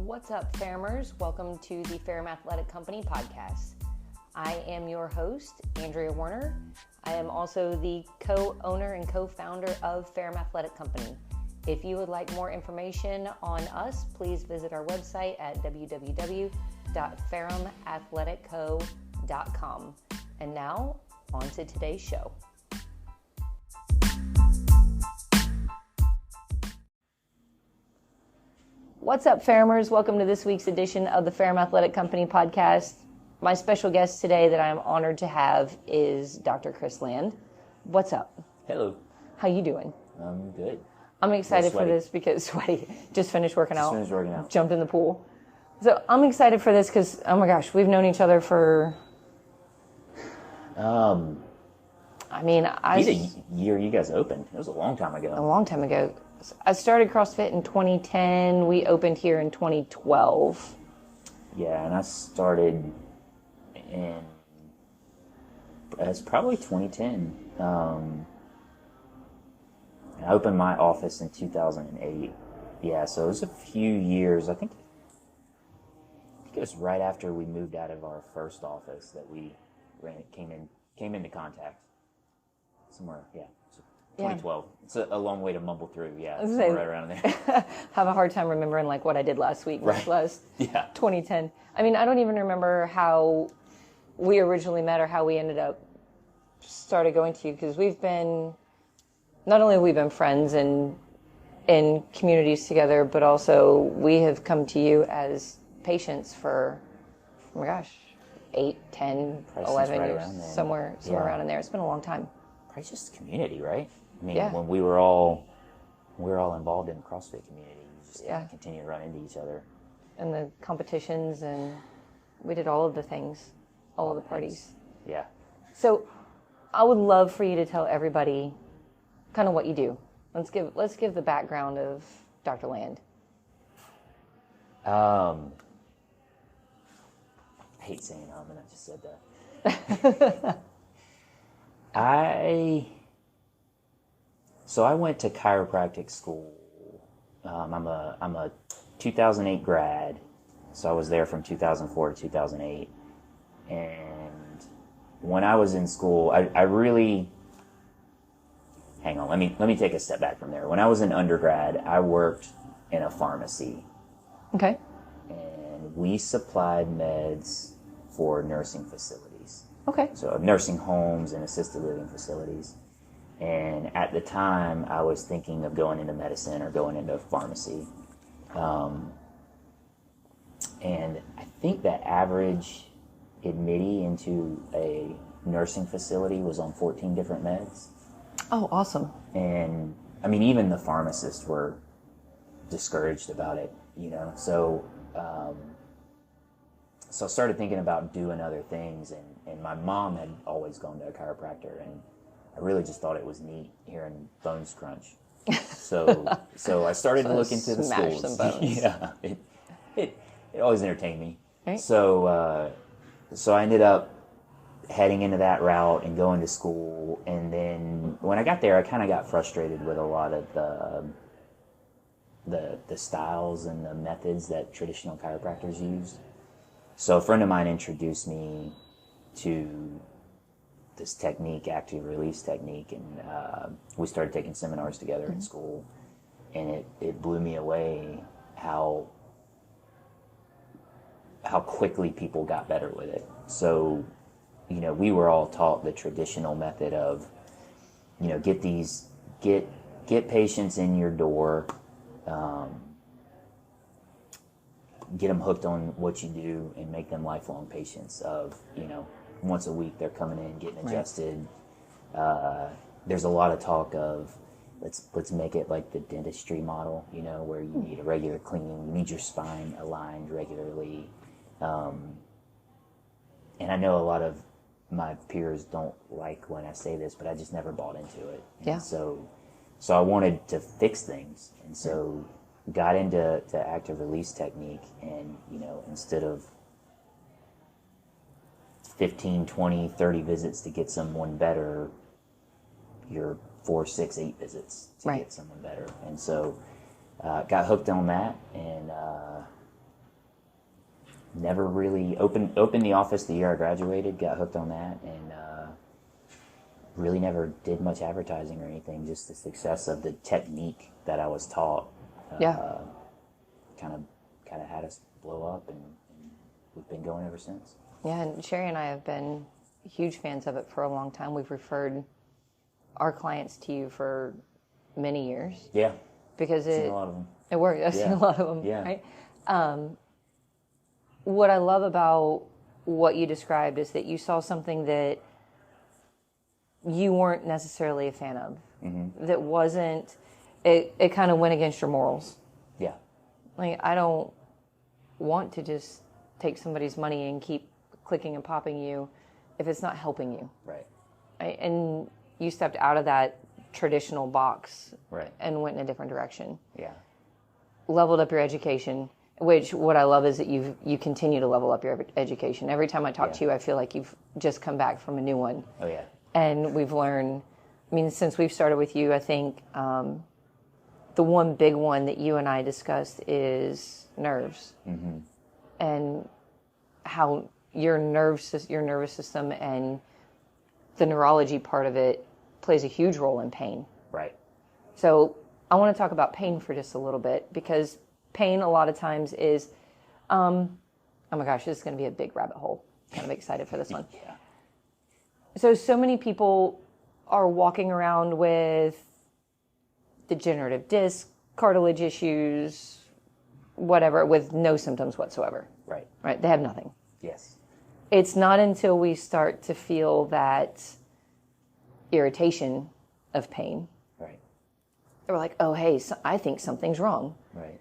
What's up, Fairmers? Welcome to the Ferrum Athletic Company podcast. I am your host, Andrea Warner. I am also the co-owner and co-founder of Ferrum Athletic Company. If you would like more information on us, please visit our website at www.ferrumathleticco.com. And now, on to today's show. What's up, Ferrumers? Welcome to this week's edition of the Ferrum Athletic Company podcast. My special guest today that I am honored to have is Dr. Chris Land. What's up? Hello. How you doing? I'm good. I'm excited for this because sweaty. Just finished working out. Jumped in the pool. So I'm excited for this because, oh my gosh, we've known each other for... The year you guys opened. It was a long time ago. A long time ago. I started CrossFit in 2010. We opened here in 2012. Yeah, and I started it's probably 2010. And I opened my office in 2008. Yeah, so it was a few years. I think it was right after we moved out of our first office that we came into contact. Somewhere, yeah. 2012. Yeah. It's a long way to mumble through. Yeah, right around there. Have a hard time remembering like what I did last week, much less 2010. I mean, I don't even remember how we originally met or how we ended up started going to you, because not only have we been friends and in communities together, but also we have come to you as patients for, oh my gosh, 8, 10, 11 years, somewhere around in there. It's been a long time. Probably just community, right? I mean, when we were all involved in the CrossFit community, you just continue to run into each other. And the competitions, and we did all of the things, all of the parties. Yeah. So I would love for you to tell everybody kind of what you do. Let's give the background of Dr. Land. I hate saying and I just said that. So I went to chiropractic school. I'm a 2008 grad, so I was there from 2004 to 2008. And when I was in school, I really... Hang on, let me take a step back from there. When I was in undergrad, I worked in a pharmacy. Okay. And we supplied meds for nursing facilities. Okay. So nursing homes and assisted living facilities. And at the time, I was thinking of going into medicine or going into pharmacy. And I think the average admittee into a nursing facility was on 14 different meds. Oh, awesome. And, I mean, even the pharmacists were discouraged about it, you know. So I started thinking about doing other things, and my mom had always gone to a chiropractor, and I really just thought it was neat hearing bones crunch. So I started to look into the schools. Some bones. Yeah, it always entertained me. Right. So I ended up heading into that route and going to school, and then when I got there, I kind of got frustrated with a lot of the styles and the methods that traditional chiropractors used. So a friend of mine introduced me to this technique, active release technique, and we started taking seminars together in school, and it blew me away how quickly people got better with it. So, you know, we were all taught the traditional method of, you know, get patients in your door, get them hooked on what you do, and make them lifelong patients of, you know, once a week they're coming in, getting adjusted. Right. There's a lot of talk of let's make it like the dentistry model, you know, where you need a regular cleaning, you need your spine aligned regularly. And I know a lot of my peers don't like when I say this, but I just never bought into it. Yeah. And so I wanted to fix things, and so got into active release technique, and, you know, instead of 15, 20, 30 visits to get someone better, you're 4, 6, 8 visits to get someone better. And so got hooked on that, and never really opened the office the year I graduated, got hooked on that, and really never did much advertising or anything. Just the success of the technique that I was taught kind of had us blow up, and we've been going ever since. Yeah, and Sherry and I have been huge fans of it for a long time. We've referred our clients to you for many years. Yeah. Because I've seen a lot of them. It works. I've seen a lot of them. Yeah. Right? What I love about what you described is that you saw something that you weren't necessarily a fan of. Mm-hmm. That wasn't, it kind of went against your morals. Yeah. Like, I don't want to just take somebody's money and keep clicking and popping you if it's not helping you. Right. And you stepped out of that traditional box. Right. And went in a different direction. Yeah. Leveled up your education, which what I love is that you continue to level up your education. Every time I talk to you, I feel like you've just come back from a new one. Oh, yeah. And we've learned, I mean, since we've started with you, I think the one big one that you and I discussed is nerves. Mm-hmm. And how your nervous system and the neurology part of it plays a huge role in pain. Right. So I want to talk about pain for just a little bit, because pain a lot of times is, oh my gosh, this is going to be a big rabbit hole. Kind of excited for this one. Yeah. So many people are walking around with degenerative disc, cartilage issues, whatever, with no symptoms whatsoever. Right. Right? They have nothing. Yes. It's not until we start to feel that irritation of pain. Right. We're like, oh, hey, so I think something's wrong. Right.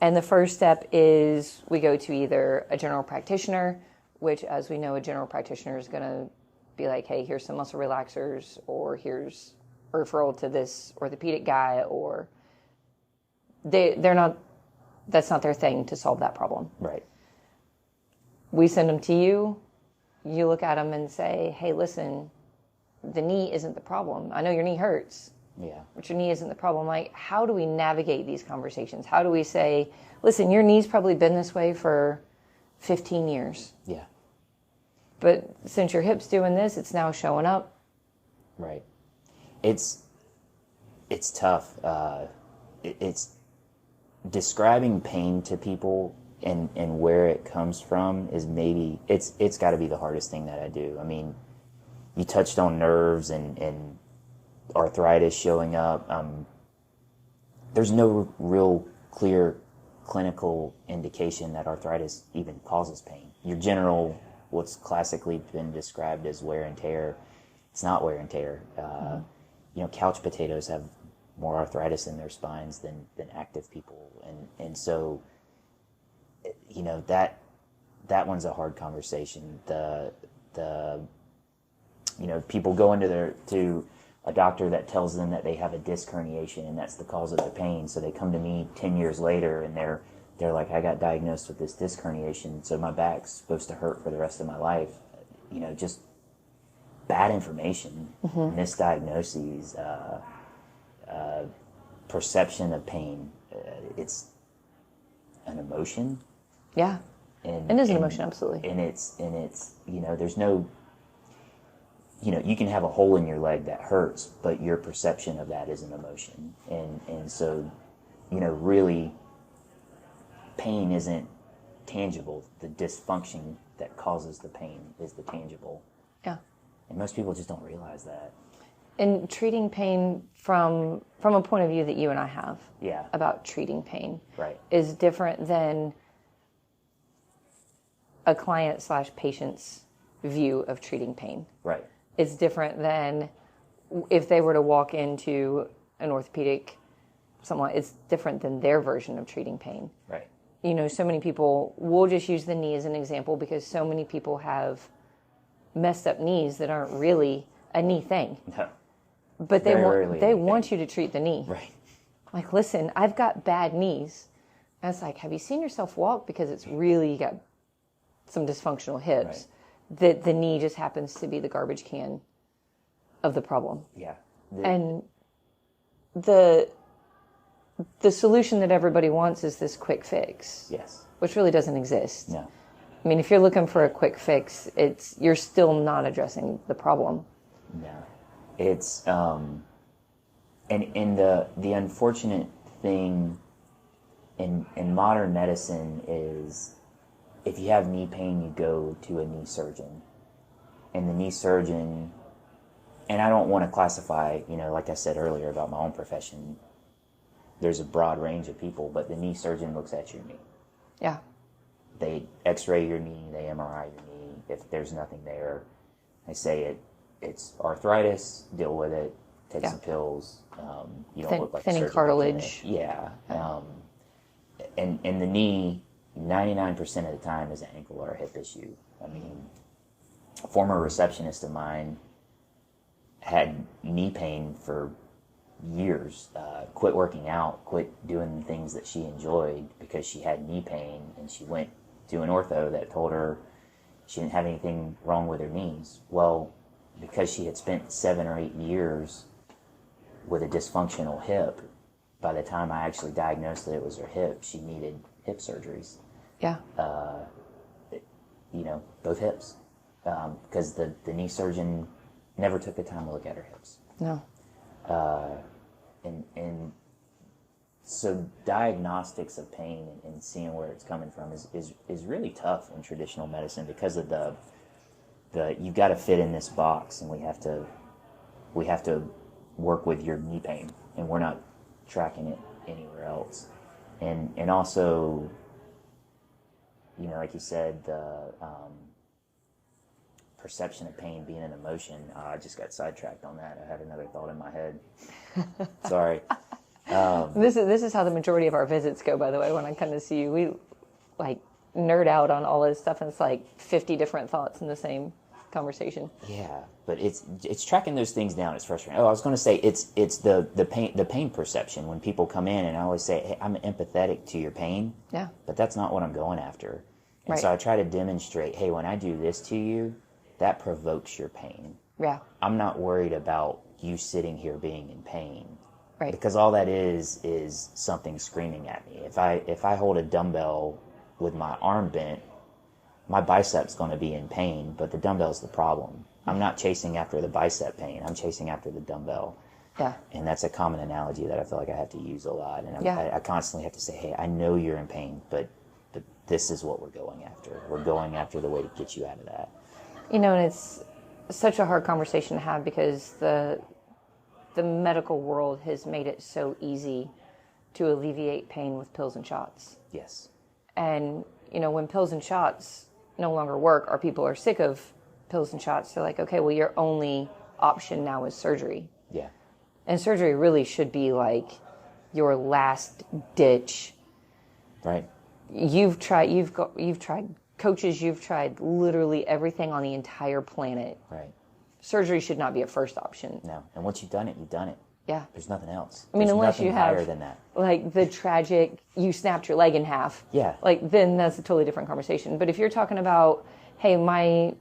And the first step is we go to either a general practitioner, which, as we know, a general practitioner is going to be like, hey, here's some muscle relaxers, or here's a referral to this orthopedic guy, or they're not, that's not their thing to solve that problem. Right. We send them to you. You look at them and say, hey, listen, the knee isn't the problem. I know your knee hurts. Yeah. But your knee isn't the problem. Like, how do we navigate these conversations? How do we say, listen, your knee's probably been this way for 15 years. Yeah. But since your hip's doing this, it's now showing up. Right. It's tough. It's describing pain to people and where it comes from is maybe, it's got to be the hardest thing that I do. I mean, you touched on nerves and arthritis showing up. There's no real clear clinical indication that arthritis even causes pain. Your general, what's classically been described as wear and tear, it's not wear and tear. Couch potatoes have more arthritis in their spines than active people, and so that one's a hard conversation. The people go to a doctor that tells them that they have a disc herniation and that's the cause of the pain. So they come to me 10 years later and they're like, I got diagnosed with this disc herniation, so my back's supposed to hurt for the rest of my life. Just bad information, misdiagnoses, perception of pain. It's an emotion. Yeah. It is an emotion, absolutely. And it's there's no, you can have a hole in your leg that hurts, but your perception of that is an emotion. And so, really, pain isn't tangible. The dysfunction that causes the pain is the tangible. Yeah. And most people just don't realize that. And treating pain from a point of view that you and I have about treating pain is different than a client/patient's view of treating pain. Right. It's different than if they were to walk into an orthopedic, it's different than their version of treating pain. Right. So many people, we'll just use the knee as an example because so many people have messed up knees that aren't really a knee thing. No. But they want you to treat the knee. Right. Like, listen, I've got bad knees. And it's like, have you seen yourself walk? Because it's really got some dysfunctional hips. Right. That the knee just happens to be the garbage can of the problem. Yeah. And the solution that everybody wants is this quick fix. Yes. Which really doesn't exist. No. I mean, if you're looking for a quick fix, you're still not addressing the problem. No. It's, and the unfortunate thing in modern medicine is if you have knee pain, you go to a knee surgeon. And the knee surgeon, and I don't want to classify, like I said earlier about my own profession, there's a broad range of people, but the knee surgeon looks at your knee. Yeah. They x-ray your knee, they MRI your knee. If there's nothing there, they say it's arthritis, deal with it, take some pills. You don't look like thinning a surgical cartilage. clinic. Yeah. And the knee, 99% of the time, is an ankle or a hip issue. I mean, a former receptionist of mine had knee pain for years, quit working out, quit doing the things that she enjoyed because she had knee pain, and she went to an ortho that told her she didn't have anything wrong with her knees. Well, because she had spent 7 or 8 years with a dysfunctional hip, by the time I actually diagnosed that it was her hip, she needed hip surgeries. Yeah. Both hips. Because the knee surgeon never took the time to look at her hips. No. And so diagnostics of pain and seeing where it's coming from is really tough in traditional medicine because of the you've got to fit in this box, and we have to work with your knee pain, and we're not tracking it anywhere else. And also, like you said, the perception of pain being an emotion. I just got sidetracked on that. I had another thought in my head. Sorry. This is how the majority of our visits go, by the way. When I come to see you, we nerd out on all this stuff, and it's like 50 different thoughts in the same conversation. Yeah, but it's tracking those things down. It's frustrating. Oh, I was going to say it's the pain perception when people come in, and I always say, hey, I'm empathetic to your pain. Yeah. But that's not what I'm going after. And so I try to demonstrate, hey, when I do this to you, that provokes your pain. Yeah. I'm not worried about you sitting here being in pain. Right. Because all that is something screaming at me. If I hold a dumbbell with my arm bent, my bicep's going to be in pain, but the dumbbell's the problem. I'm not chasing after the bicep pain. I'm chasing after the dumbbell. Yeah. And that's a common analogy that I feel like I have to use a lot. And I constantly have to say, hey, I know you're in pain, but this is what we're going after. We're going after the way to get you out of that. And it's such a hard conversation to have because the medical world has made it so easy to alleviate pain with pills and shots. Yes. And, when pills and shots no longer work, or people are sick of pills and shots, they're like, okay, well, your only option now is surgery. Yeah. And surgery really should be like your last ditch. Right. You've tried coaches, you've tried literally everything on the entire planet. Right. Surgery should not be a first option. No. And once you've done it, you've done it. Yeah. There's nothing else. I mean, There's unless you have higher than that. Like the tragic, you snapped your leg in half. Yeah. Then that's a totally different conversation. But if you're talking about, hey, we'll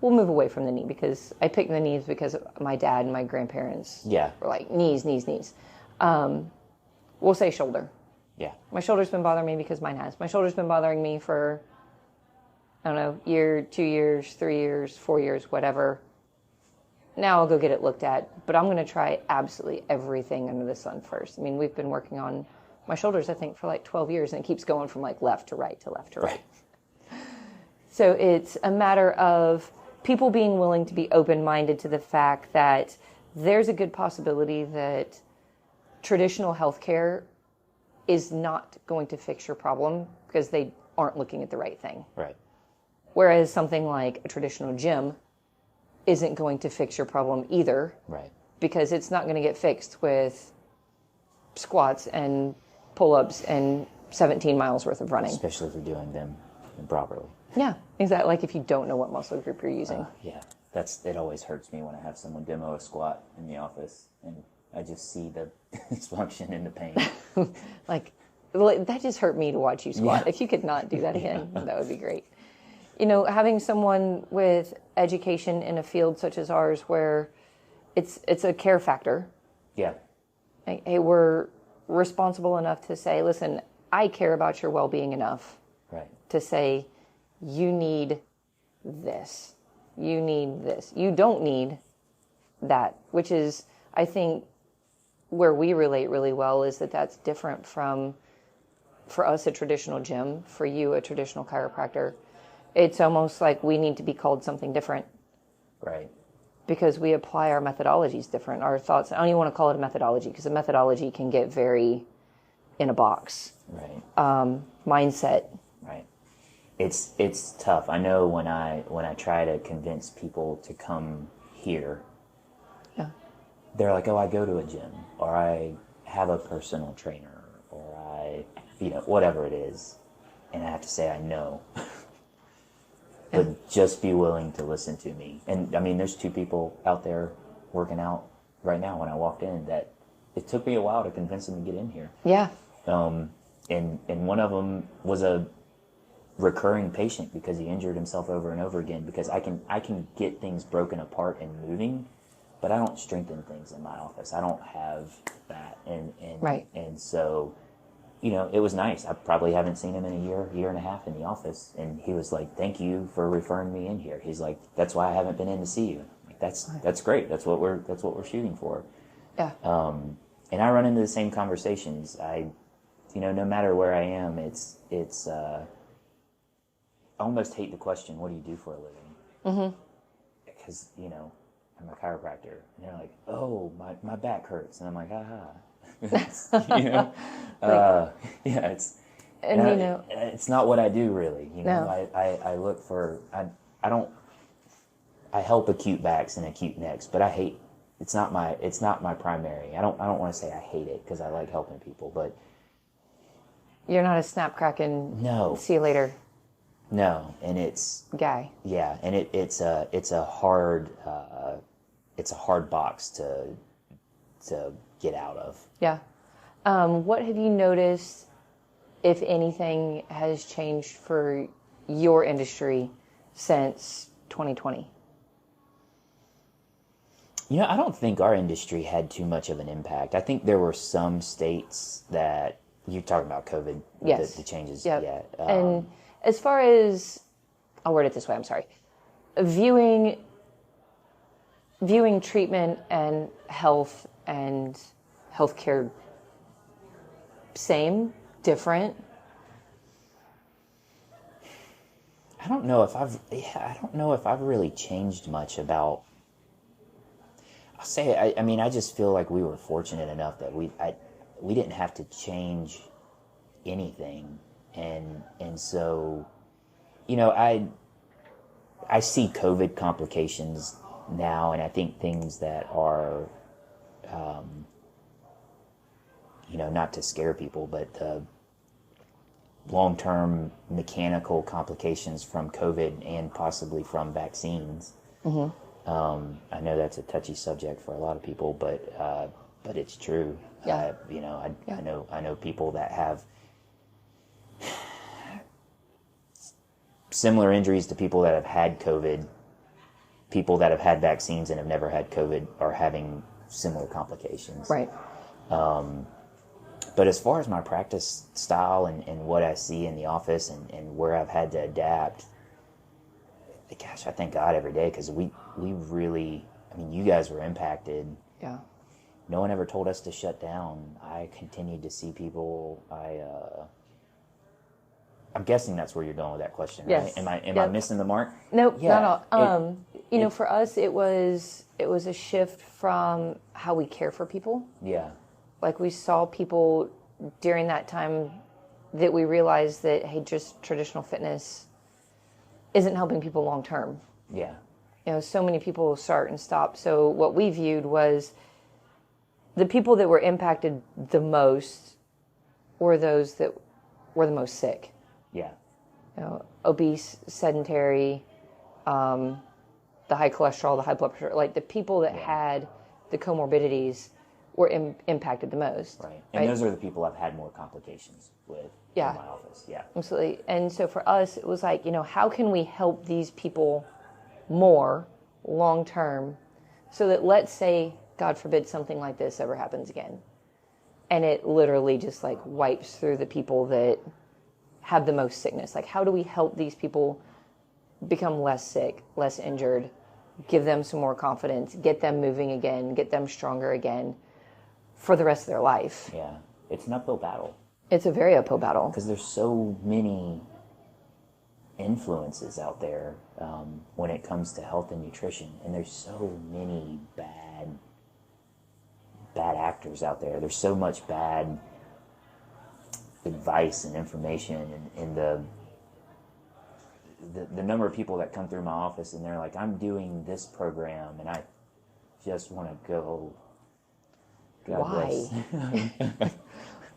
move away from the knee because I picked the knees because my dad and my grandparents were like knees. We'll say shoulder. Yeah. My shoulder's been bothering me because mine has. My shoulder's been bothering me for, I don't know, year, 2 years, 3 years, 4 years, whatever. Now I'll go get it looked at, but I'm going to try absolutely everything under the sun first. I mean, we've been working on my shoulders, I think, for 12 years, and it keeps going from left to right to left to right. So it's a matter of people being willing to be open-minded to the fact that there's a good possibility that traditional healthcare is not going to fix your problem because they aren't looking at the right thing. Right. Whereas something like a traditional gym isn't going to fix your problem either. Right. Because it's not going to get fixed with squats and pull-ups and 17 miles worth of running. Especially if you're doing them improperly. Yeah, exactly. Like if you don't know what muscle group you're using. Yeah. It always hurts me when I have someone demo a squat in the office and I just see the dysfunction and the pain. That just hurt me to watch you squat. Yeah. If you could not do that again, that would be great. Having someone with education in a field such as ours where it's a care factor. Yeah. Hey, we're responsible enough to say, listen, I care about your well-being enough to say, you need this. You need this. You don't need that, which is, I think, where we relate really well is that that's different from, for us, a traditional gym, for you, a traditional chiropractor. It's almost like we need to be called something different. Right. Because we apply our methodologies different. Our thoughts, I don't even want to call it a methodology, because a methodology can get very in a box. Right. Mindset. Right. It's tough. I know when I try to convince people to come here, yeah, they're like, oh, I go to a gym, or I have a personal trainer, or I, whatever it is. And I have to say, I know. But just be willing to listen to me. And I mean, there's 2 people out there working out right now when I walked in that it took me a while to convince them to get in here. Yeah. And one of them was a recurring patient because he injured himself over and over again, because I can get things broken apart and moving, but I don't strengthen things in my office. I don't have that. Right. And so, it was nice. I probably haven't seen him in a year and a half in the office. And he was like, thank you for referring me in here. He's like, that's why I haven't been in to see you. Like, that's great. That's what we're shooting for. Yeah. And I run into the same conversations. No matter where I am, it's I almost hate the question, what do you do for a living? Mm-hmm. Because, I'm a chiropractor. And they're like, oh, my back hurts. And I'm like, haha. It's not what I do really. No. I look for, I help acute backs and acute necks, but it's not my primary. I don't want to say I hate it, because I like helping people, but you're not a snap cracking. No. See you later. No, and it's guy. Yeah, and it's a hard box to get out of. Yeah. What have you noticed, if anything, has changed for your industry since 2020? I don't think our industry had too much of an impact. I think there were some states that, you're talking about COVID, yes, the changes. Yep. Yeah. And as far as, I'll word it this way, I'm sorry. Viewing treatment and health and healthcare, same, different? I don't know if I've really changed much about. I'll say, I just feel like we were fortunate enough that we didn't have to change anything, and so, I see COVID complications now, and I think things that are, not to scare people, but long-term mechanical complications from COVID and possibly from vaccines. Mm-hmm. I know that's a touchy subject for a lot of people, but it's true. Yeah. I know people that have similar injuries to people that have had COVID. People that have had vaccines and have never had COVID are having similar complications. Right. But as far as my practice style and what I see in the office and where I've had to adapt, gosh, I thank God every day, because we really, you guys were impacted. Yeah. No one ever told us to shut down. I continued to see people. I'm guessing that's where you're going with that question, right? Yes. Am I missing the mark? Nope, yeah, not at all. For us, it was a shift from how we care for people. Yeah. Like, we saw people during that time that we realized that, hey, just traditional fitness isn't helping people long term. Yeah. So many people start and stop. So what we viewed was the people that were impacted the most were those that were the most sick. Yeah. Obese, sedentary, the high cholesterol, the high blood pressure, like the people that had the comorbidities were impacted the most. Right. And those are the people I've had more complications with in my office. Yeah. Absolutely. And so for us, it was like, how can we help these people more long term, so that, let's say, God forbid, something like this ever happens again, and it literally just like wipes through the people that have the most sickness. Like, how do we help these people become less sick, less injured, give them some more confidence, get them moving again, get them stronger again for the rest of their life. Yeah. It's an uphill battle. It's a very uphill battle. Because there's so many influences out there when it comes to health and nutrition. And there's so many bad actors out there. There's so much bad advice and information, and the number of people that come through my office and they're like, I'm doing this program and I just want to go, God why? Bless.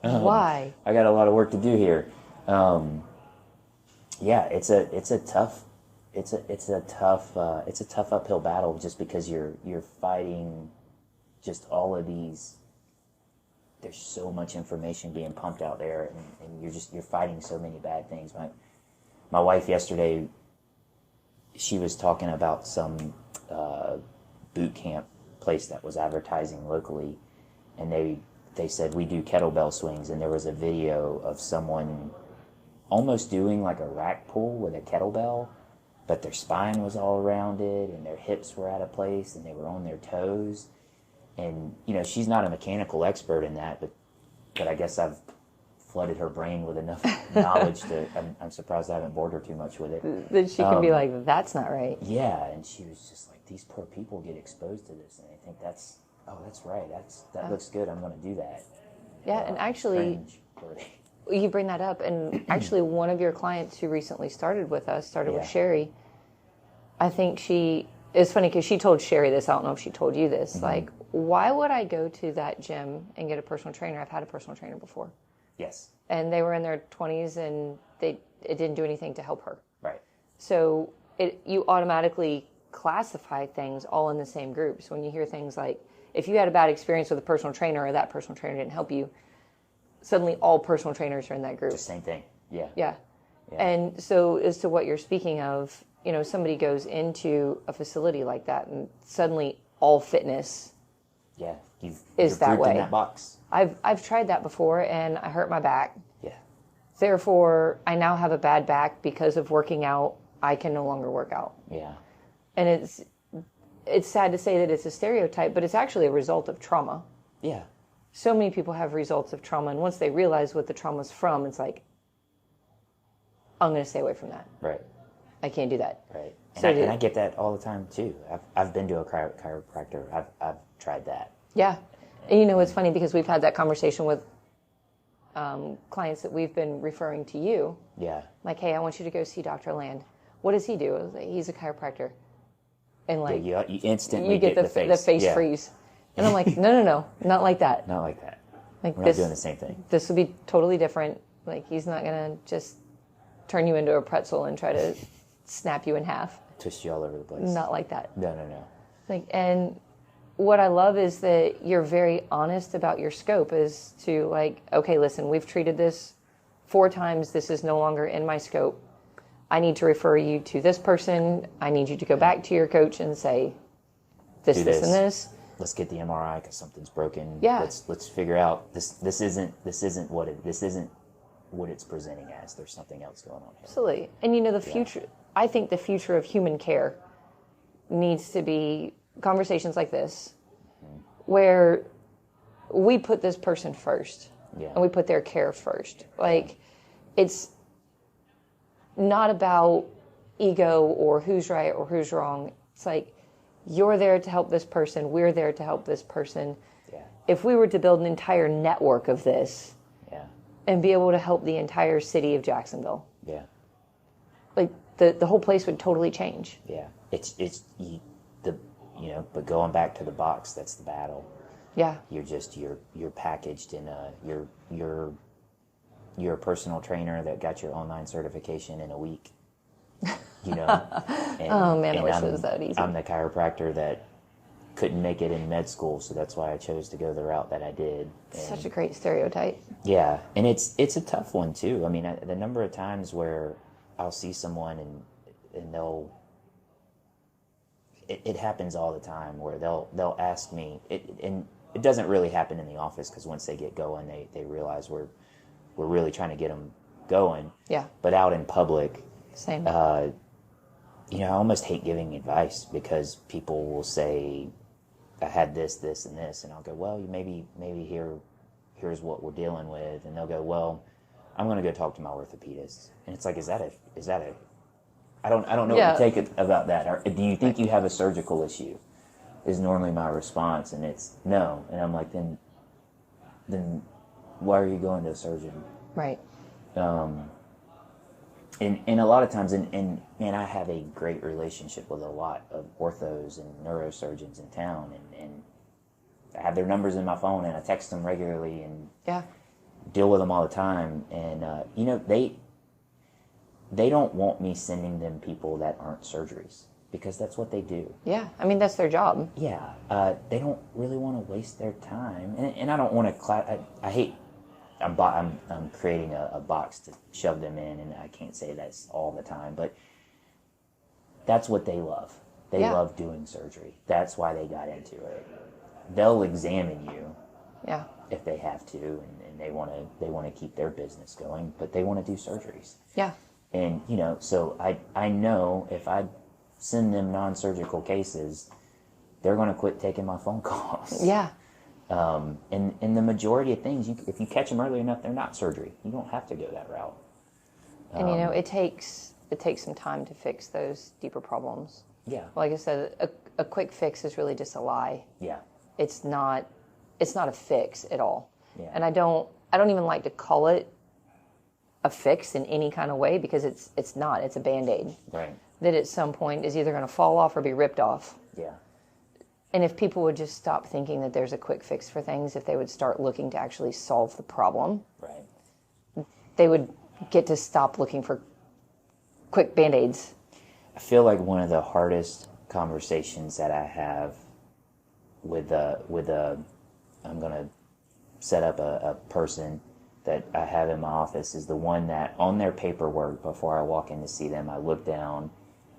Why? I got a lot of work to do here. Yeah, it's a tough uphill battle, just because you're fighting just all of these. There's so much information being pumped out there, and you're fighting so many bad things. My wife yesterday, she was talking about some boot camp place that was advertising locally, and they said, we do kettlebell swings, and there was a video of someone almost doing like a rack pull with a kettlebell, but their spine was all rounded and their hips were out of place and they were on their toes. And, she's not a mechanical expert in that, but I guess I've flooded her brain with enough knowledge I'm surprised I haven't bored her too much with it. Then she can be like, that's not right. Yeah, and she was just like, these poor people get exposed to this, and I think that's right, that looks good, I'm going to do that. Yeah, and actually, you bring that up, and actually one of your clients who recently started with us, with Sherry, I think it's funny because she told Sherry this, I don't know if she told you this, like, why would I go to that gym and get a personal trainer? I've had a personal trainer before. Yes. And they were in their 20s, and it didn't do anything to help her. Right. So you automatically classify things all in the same group. So when you hear things like, if you had a bad experience with a personal trainer or that personal trainer didn't help you, suddenly all personal trainers are in that group. It's the same thing. Yeah. Yeah. And so as to what you're speaking of, somebody goes into a facility like that and suddenly all fitness you're that way. In that box. I've tried that before and I hurt my back. Yeah. Therefore, I now have a bad back because of working out. I can no longer work out. Yeah. And it's sad to say that it's a stereotype, but it's actually a result of trauma. Yeah. So many people have results of trauma, and once they realize what the trauma's from, it's like, I'm going to stay away from that. Right. I can't do that. Right. And I get that all the time too. I've been to a chiropractor. I've tried that. Yeah. And it's funny because we've had that conversation with clients that we've been referring to you. Yeah. Like, hey, I want you to go see Dr. Land. What does he do? I was like, he's a chiropractor. And like, you instantly get the face freeze. And I'm like, no, not like that. Not like that. Like we're not doing the same thing. This would be totally different. Like, he's not going to just turn you into a pretzel and try to snap you in half. Twist you all over the place. Not like that. No. Like, and what I love is that you're very honest about your scope as to like, okay, listen, we've treated this 4 times. This is no longer in my scope. I need to refer you to this person. I need you to go back to your coach and say this, and this. Let's get the MRI because something's broken. Yeah. Let's figure out this isn't what it's presenting as. There's something else going on here. Absolutely. And the future, I think the future of human care needs to be conversations like this, where we put this person first, and we put their care first. Like, it's not about ego or who's right or who's wrong. It's like, you're there to help this person. We're there to help this person. Yeah. If we were to build an entire network of this, and be able to help the entire city of Jacksonville, like the whole place would totally change. Yeah. But going back to the box, that's the battle. Yeah. You're packaged in you're a personal trainer that got your online certification in a week. And, oh man, I wish it was that easy. I'm the chiropractor that couldn't make it in med school, so that's why I chose to go the route that I did. Such a great stereotype. Yeah, and it's a tough one too. I mean, the number of times where I'll see someone and they'll. It happens all the time where they'll ask me, and it doesn't really happen in the office because once they get going, they realize we're really trying to get them going. Yeah. But out in public, same. I almost hate giving advice because people will say, I had this, this, and this, and I'll go, well, maybe here's what we're dealing with, and they'll go, well, I'm going to go talk to my orthopedist, and it's like, is that a I don't know what to take about that. Or, do you think you have a surgical issue? Is normally my response, and it's no, and I'm like, then why are you going to a surgeon? Right. And a lot of times, and I have a great relationship with a lot of orthos and neurosurgeons in town, and I have their numbers in my phone, and I text them regularly, and deal with them all the time. And they don't want me sending them people that aren't surgeries, because that's what they do. Yeah, I mean, that's their job. Yeah, they don't really want to waste their time, and I don't want to. I hate. I'm creating a box to shove them in, and I can't say that's all the time, but that's what they love. They love doing surgery. That's why they got into it. They'll examine you, if they have to, and they want to keep their business going, but they want to do surgeries. Yeah. And so I know if I send them non-surgical cases, they're going to quit taking my phone calls. Yeah. And the majority of things, if you catch them early enough, they're not surgery. You don't have to go that route. And it takes some time to fix those deeper problems. Yeah. Like I said, a quick fix is really just a lie. Yeah. It's not a fix at all. Yeah. And I don't even like to call it a fix in any kind of way, because it's not. It's a Band-Aid. Right. That at some point is either going to fall off or be ripped off. Yeah. And if people would just stop thinking that there's a quick fix for things, if they would start looking to actually solve the problem, right, they would get to stop looking for quick Band-Aids. I feel like one of the hardest conversations that I have with I'm going to set up a person that I have in my office is the one that on their paperwork before I walk in to see them, I look down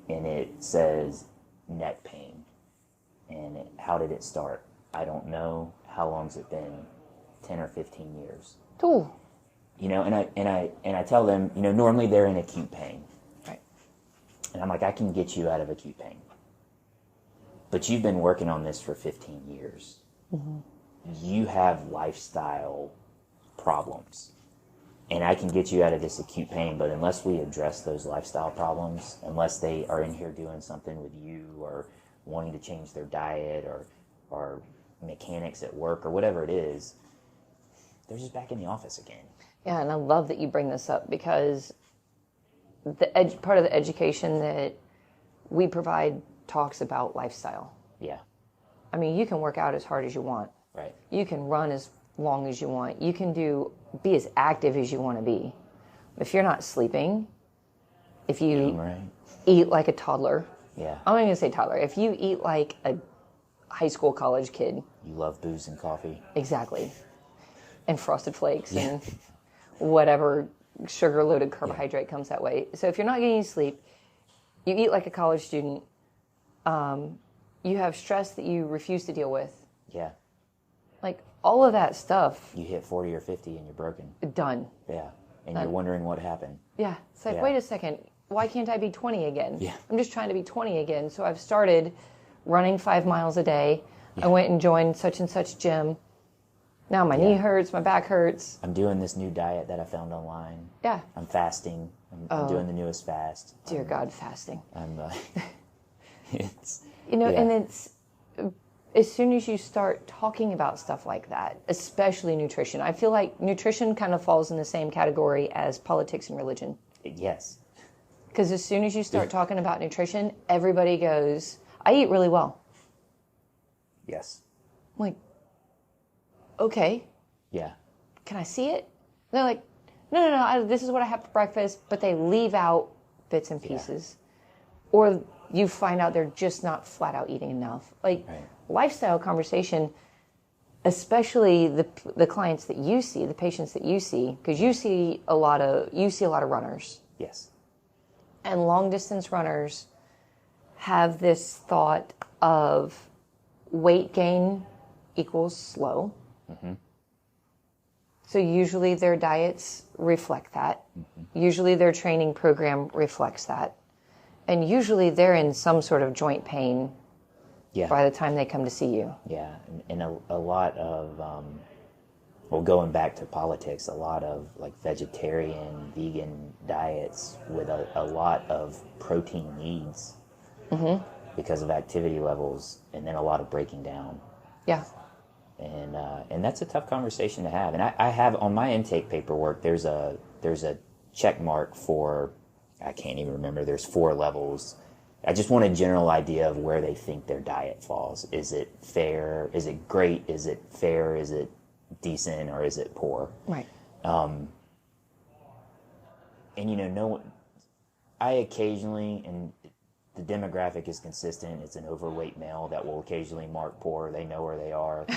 and it says neck pain. And how did it start? I don't know. How long's it been? 10 or 15 years. Ooh. And I tell them, normally they're in acute pain. Right. And I'm like, I can get you out of acute pain. But you've been working on this for 15 years. Mm-hmm. You have lifestyle problems. And I can get you out of this acute pain, but unless we address those lifestyle problems, unless they are in here doing something with you or wanting to change their diet or mechanics at work or whatever it is, they're just back in the office again. Yeah, and I love that you bring this up, because part of the education that we provide talks about lifestyle. Yeah. I mean, you can work out as hard as you want. Right. You can run as long as you want. You can be as active as you want to be. If you're not sleeping, if you eat like a toddler, yeah. I'm not going to say toddler. If you eat like a high school, college kid. You love booze and coffee. Exactly. And Frosted Flakes and whatever sugar-loaded carbohydrate comes that way. So if you're not getting sleep, you eat like a college student, you have stress that you refuse to deal with. Yeah. Like all of that stuff. You hit 40 or 50 and you're broken. Done. Yeah. And you're wondering what happened. Yeah. It's like, wait a second. Why can't I be 20 again? Yeah. I'm just trying to be 20 again. So I've started running 5 miles a day. Yeah. I went and joined such and such gym. Now my knee hurts, my back hurts. I'm doing this new diet that I found online. Yeah. I'm fasting. I'm doing the newest fast. Dear God, fasting. It's... and it's... As soon as you start talking about stuff like that, especially nutrition, I feel like nutrition kind of falls in the same category as politics and religion. Yes. Because as soon as you start talking about nutrition, everybody goes, I eat really well. Yes. I'm like, okay. Yeah. Can I see it? They're like, no, this is what I have for breakfast, but they leave out bits and pieces. Yeah. Or you find out they're just not flat out eating enough. Like, lifestyle conversation, especially the clients that you see, the patients that you see, because you see a lot of runners. Yes. And long distance runners have this thought of weight gain equals slow. Mm-hmm. So usually their diets reflect that. Mm-hmm. Usually their training program reflects that. And usually they're in some sort of joint pain by the time they come to see you. Yeah, and a lot of, well, going back to politics, a lot of like vegetarian, vegan diets with a lot of protein needs because of activity levels, and then a lot of breaking down. Yeah. And that's a tough conversation to have. And I have on my intake paperwork, there's a check mark for, I can't even remember, there's 4 levels. I just want a general idea of where they think their diet falls. Is it fair? Is it great? Is it fair? Is it decent? Or is it poor? Right. And I occasionally, and the demographic is consistent, it's an overweight male that will occasionally mark poor. They know where they are.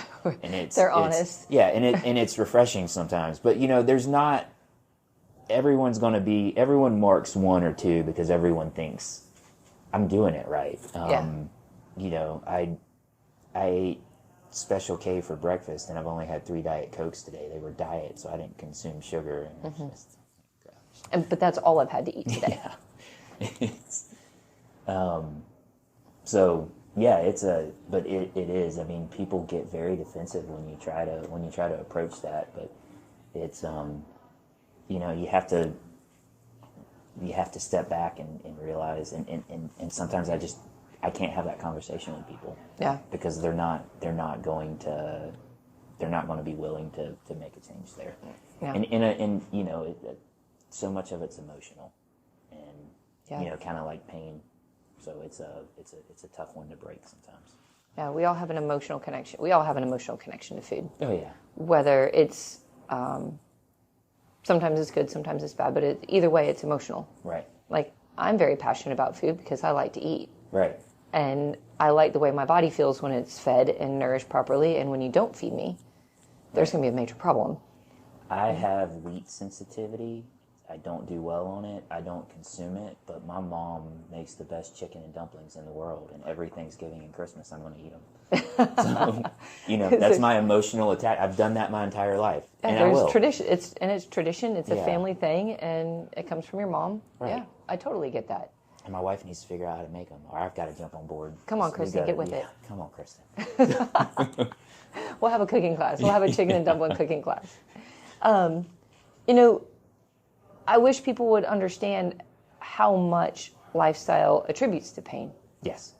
And they're honest. Yeah, and it's refreshing sometimes. But, there's not, everyone marks 1 or 2 because everyone thinks, I'm doing it right. I ate Special K for breakfast, and I've only had 3 Diet Cokes today. They were diet, so I didn't consume sugar. And but that's all I've had to eat today. Yeah. So yeah, but it is. I mean, people get very defensive when you try to approach that, but it's you have to step back and realize, and sometimes I can't have that conversation with people. Yeah. Because they're not going to be willing to make a change there. Yeah. And so much of it's emotional, and kind of like pain. So it's a tough one to break sometimes. Yeah, we all have an emotional connection. We all have an emotional connection to food. Oh yeah. Whether it's sometimes it's good, sometimes it's bad, but either way, it's emotional. Right. Like, I'm very passionate about food because I like to eat. Right. And I like the way my body feels when it's fed and nourished properly, and when you don't feed me, there's going to be a major problem. I have wheat sensitivity. I don't do well on it. I don't consume it, but my mom makes the best chicken and dumplings in the world, and every Thanksgiving and Christmas I'm going to eat them. So, that's my emotional attack. I've done that my entire life, and I will. Tradition. It's tradition. It's a family thing, and it comes from your mom. Right. Yeah, I totally get that. And my wife needs to figure out how to make them, or I've got to jump on board. Come on, Kristen, get with it. Come on, Kristen. We'll have a cooking class. We'll have a chicken and dumpling cooking class. I wish people would understand how much lifestyle attributes to pain. Yes.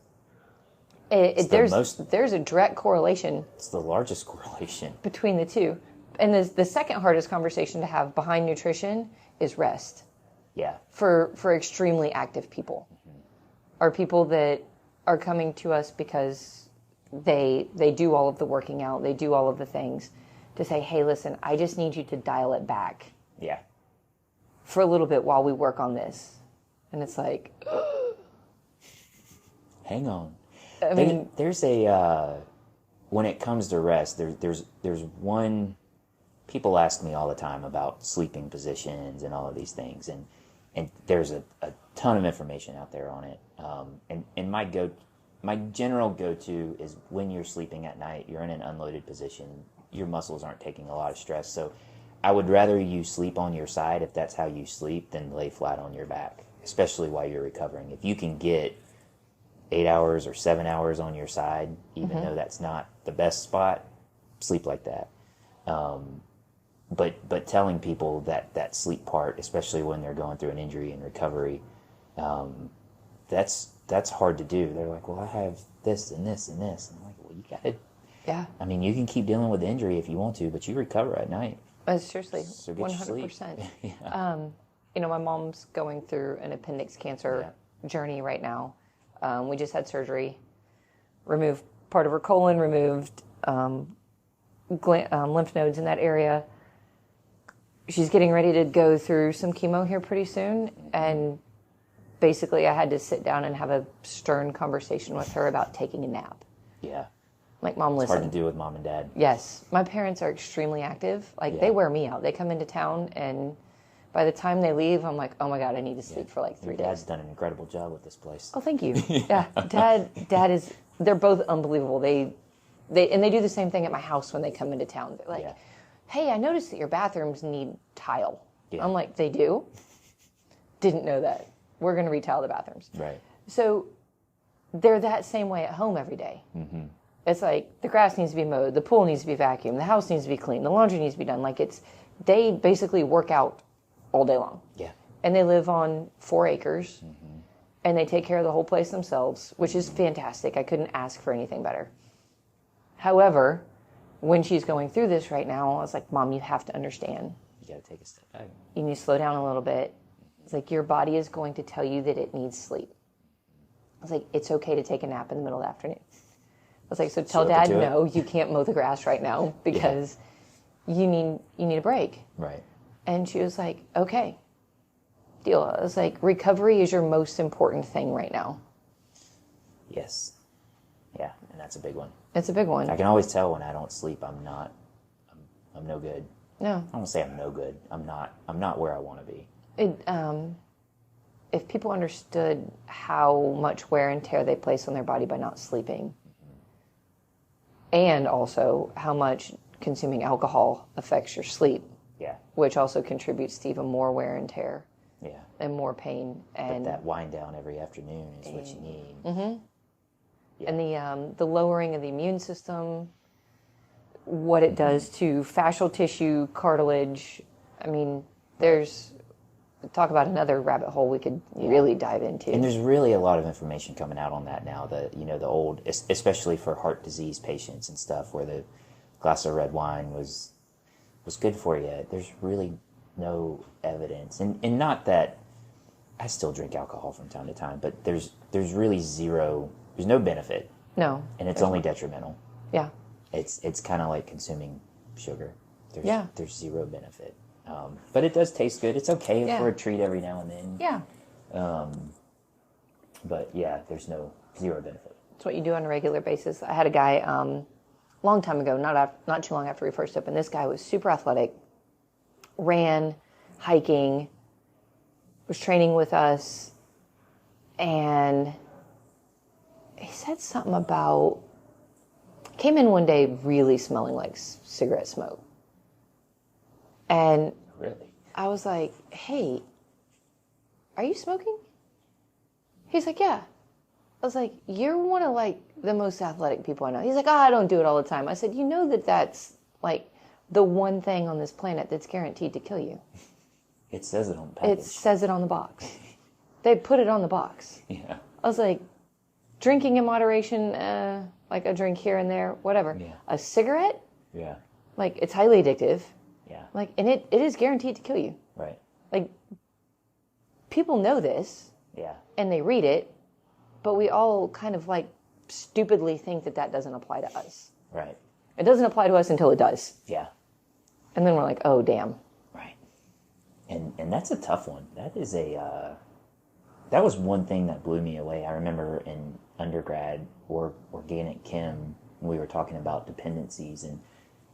There's a direct correlation. It's the largest correlation between the two. And the second hardest conversation to have behind nutrition is rest. Yeah. For extremely active people. Or people that are coming to us because they do all of the working out, they do all of the things, to say, hey, listen, I just need you to dial it back. Yeah. For a little bit while we work on this. And it's like, hang on. I mean, there's when it comes to rest, there's one, people ask me all the time about sleeping positions and all of these things, and there's a ton of information out there on it. And my general go-to is when you're sleeping at night, you're in an unloaded position, your muscles aren't taking a lot of stress, so I would rather you sleep on your side if that's how you sleep than lay flat on your back, especially while you're recovering. If you can get 8 hours or 7 hours on your side, even though that's not the best spot, sleep like that. But telling people that sleep part, especially when they're going through an injury and recovery, that's hard to do. They're like, well, I have this and this and this. And I'm like, well, you got it. Yeah. I mean, you can keep dealing with the injury if you want to, but you recover at night. Seriously, so 100%. Yeah. My mom's going through an appendix cancer journey right now. We just had surgery, removed part of her colon, removed lymph nodes in that area. She's getting ready to go through some chemo here pretty soon, and basically I had to sit down and have a stern conversation with her about taking a nap. Yeah. Like, Mom, listen. It's hard to do with Mom and Dad. Yes. My parents are extremely active. They wear me out. They come into town, and by the time they leave, I'm like, oh my God, I need to sleep for like 3 days. Dad's done an incredible job with this place. Oh, thank you. Yeah. Dad is, they're both unbelievable. They do the same thing at my house when they come into town. They're like, hey, I noticed that your bathrooms need tile. Yeah. I'm like, they do? Didn't know that. we're going to retile the bathrooms. Right. So they're that same way at home every day. Mm-hmm. It's like the grass needs to be mowed, the pool needs to be vacuumed, the house needs to be cleaned, the laundry needs to be done. Like they basically work out all day long. Yeah. And they live on 4 acres, and they take care of the whole place themselves, which is fantastic. I couldn't ask for anything better. However, when she's going through this right now, I was like, Mom, you have to understand. You got to take a step back. You need to slow down a little bit. It's like your body is going to tell you that it needs sleep. I was like, it's okay to take a nap in the middle of the afternoon. I was like, so tell Dad, no, you can't mow the grass right now because you need a break. Right. And she was like, okay, deal. I was like, recovery is your most important thing right now. Yes. Yeah, and that's a big one. It's a big one. I can always tell when I don't sleep, I'm no good. No. I don't say I'm no good. I'm not where I want to be. If people understood how much wear and tear they place on their body by not sleeping, and also how much consuming alcohol affects your sleep, which also contributes to even more wear and tear, and more pain. And but that wind down every afternoon is what you need. Mm-hmm. Yeah. And the lowering of the immune system, what it does to fascial tissue, cartilage. I mean, there's talk about another rabbit hole we could really dive into. And there's really a lot of information coming out on that now. The old, especially for heart disease patients and stuff, where the glass of red wine was good for you. There's really no evidence, and not that I still drink alcohol from time to time, but there's really zero. There's no benefit. No. And it's only detrimental. Yeah. It's kind of like consuming sugar. There's zero benefit. But it does taste good. It's okay for a treat every now and then. Yeah. But there's zero benefit. It's what you do on a regular basis. I had a guy long time ago, not too long after we first opened. This guy was super athletic, ran, hiking, was training with us, and he said something about, came in one day really smelling like cigarette smoke. And really, I was like, hey, are you smoking? He's like, yeah. I was like, you're one of the most athletic people I know. He's like, I don't do it all the time. I said, you know that's the one thing on this planet that's guaranteed to kill you. It says it on the package. It says it on the box. They put it on the box. Yeah. I was like, drinking in moderation, like a drink here and there, whatever. Yeah. A cigarette? Yeah. It's highly addictive. Yeah. And it is guaranteed to kill you. Right. People know this. Yeah. And they read it, but we all kind of stupidly think that doesn't apply to us. Right. It doesn't apply to us until it does. Yeah. And then we're like, oh, damn. Right. And that's a tough one. That is that was one thing that blew me away. I remember in undergrad or organic chem, we were talking about dependencies, and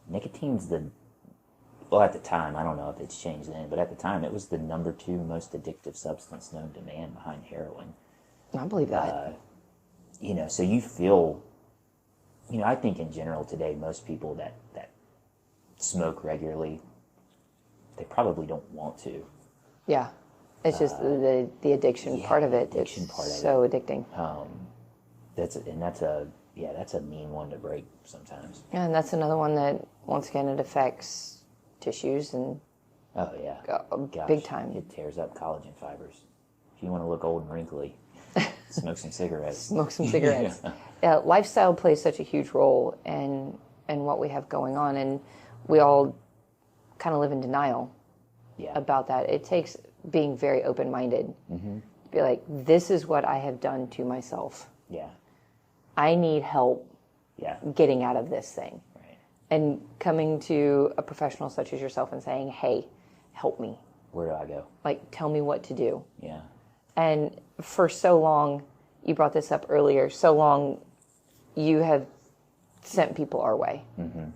nicotine's at the time, I don't know if it's changed then, but at the time it was the number 2 most addictive substance known to man behind heroin. I believe that. So you feel, I think in general today, most people that smoke regularly, they probably don't want to. Yeah. It's just the addiction part of it. It's so addicting. That's a mean one to break sometimes. Yeah, and that's another one that, once again, it affects tissues and big time. It tears up collagen fibers. If you want to look old and wrinkly, smoke some cigarettes. Smoke some cigarettes. Lifestyle plays such a huge role in what we have going on, and we all kind of live in denial about that. It takes being very open-minded. Mm-hmm. Be like, this is what I have done to myself. Yeah. I need help getting out of this thing. Right. And coming to a professional such as yourself and saying, hey, help me. Where do I go? Tell me what to do. Yeah. And for so long, you brought this up earlier, so long you have sent people our way. Mm-hmm.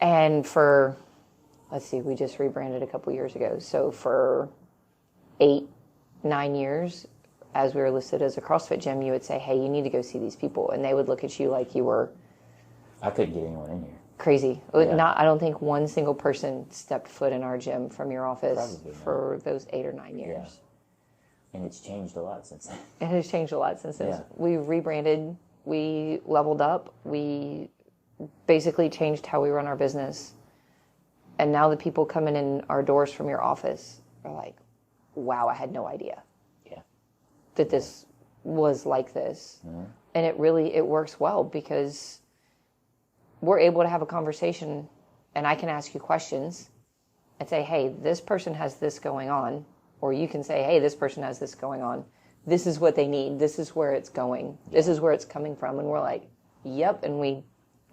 And for, we just rebranded a couple years ago. So for 8-9 years, as we were listed as a CrossFit gym, you would say, hey, you need to go see these people. And they would look at you like you were... I couldn't get anyone in here. Crazy. Yeah. I don't think one single person stepped foot in our gym from your office for those 8 or 9 years. And it's changed a lot since then. It has changed a lot since then. Yeah. We rebranded, we leveled up, we basically changed how we run our business. And now the people coming in our doors from your office are like, wow, I had no idea. Yeah. That this was like this. Mm-hmm. And it works well because we're able to have a conversation and I can ask you questions and say, hey, this person has this going on. Or you can say, hey, this person has this going on. This is what they need. This is where it's going. Yeah. This is where it's coming from. And we're like, yep. And we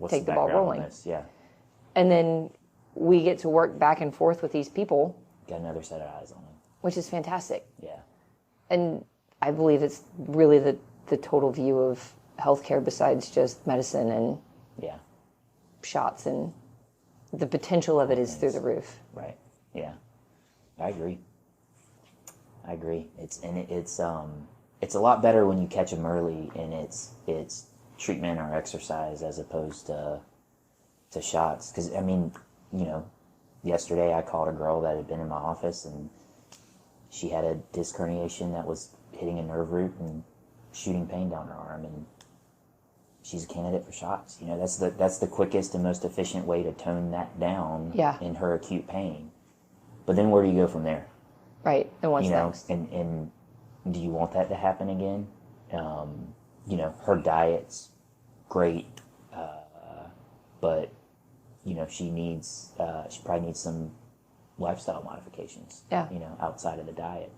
take the ball rolling. Yeah. And then we get to work back and forth with these people. Got another set of eyes on them. Which is fantastic. Yeah. And I believe it's really the total view of healthcare besides just medicine and shots, and the potential of it is through the roof. Right. Yeah. I agree. It's a lot better when you catch them early and it's treatment or exercise as opposed to shots. Because, I mean, you know, yesterday I called a girl that had been in my office and she had a disc herniation that was hitting a nerve root and shooting pain down her arm, and she's a candidate for shots. You know, that's the quickest and most efficient way to tone that down in her acute pain. But then where do you go from there? Right, and what's next? And do you want that to happen again? You know, her diet's great, but you know, she probably needs some lifestyle modifications. Yeah. You know, outside of the diet.